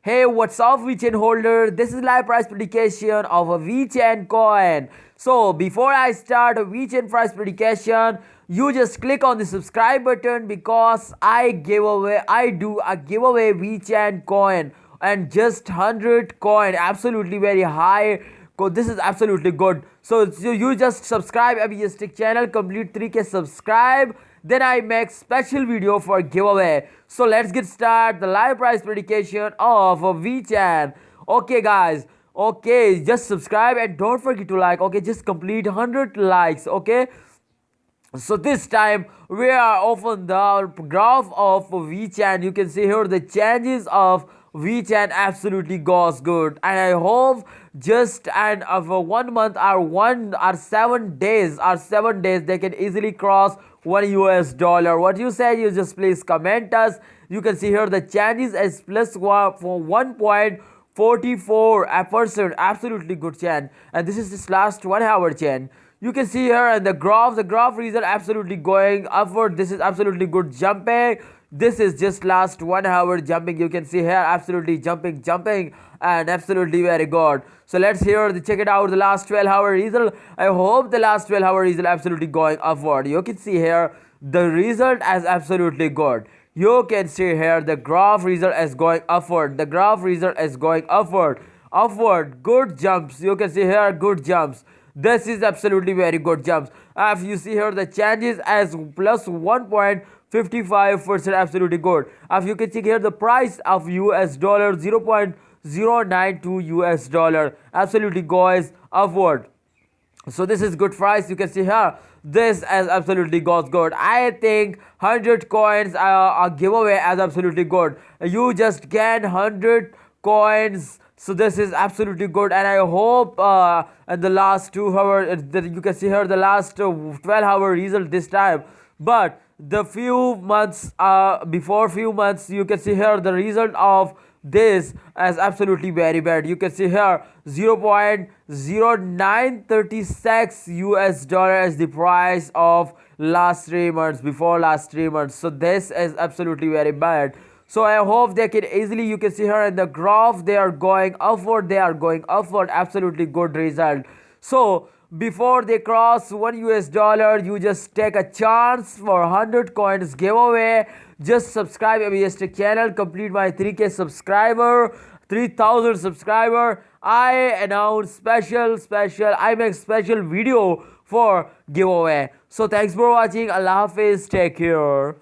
Hey, what's up, Vechain holder? This is live price prediction of a Vechain coin. So, before I start a Vechain price prediction, you just click on the subscribe button because I do a giveaway Vechain coin and just 100 coin, absolutely very high. This is absolutely good. So you just subscribe abhi stick channel, complete 3k subscribe, then I make special video for giveaway. So let's get started the live price prediction of Vechan. Okay guys, okay, just subscribe and don't forget to like. Okay, just complete 100 likes. Okay, so this time we are open the graph of Vechan. You can see here the changes of Vechan absolutely goes good, and I hope just and of 1 month or 7 days they can easily cross $1. What you say? You just please comment us. You can see here the changes as plus one for 1.44%, absolutely good chance, and this is this last 1 hour chance. You can see here and the graph result absolutely going upward. This is absolutely good jumping. This is just last 1 hour jumping. You can see here absolutely jumping and absolutely very good. So let's check it out the last 12-hour result. I hope the last 12-hour result absolutely going upward. You can see here the result as absolutely good. You can see here the graph result is going upward. The graph result is going upward. Good jumps. You can see here good jumps. This is absolutely very good jumps. If you see here the changes as plus 1.55%, absolutely good. If you can check here the price of US dollar 0.092 US dollar, absolutely goes upward. So this is good price. You can see here this as absolutely goes good. I think 100 coins a giveaway as absolutely good. You just gain 100 coins. So this is absolutely good, and I hope in the last 2 hours you can see here the last 12-hour result this time. But the few months before few months, you can see here the result of this as absolutely very bad. You can see here 0.0936 US dollar as the price of last 3 months, before last 3 months. So this is absolutely very bad. So I hope they can easily, you can see here in the graph, they are going upward, absolutely good result. So before they cross $1 US, you just take a chance for 100 coins giveaway. Just subscribe to channel, complete my 3k subscriber, 3000 subscriber. I announce I make special video for giveaway. So thanks for watching. Allah Hafiz, take care.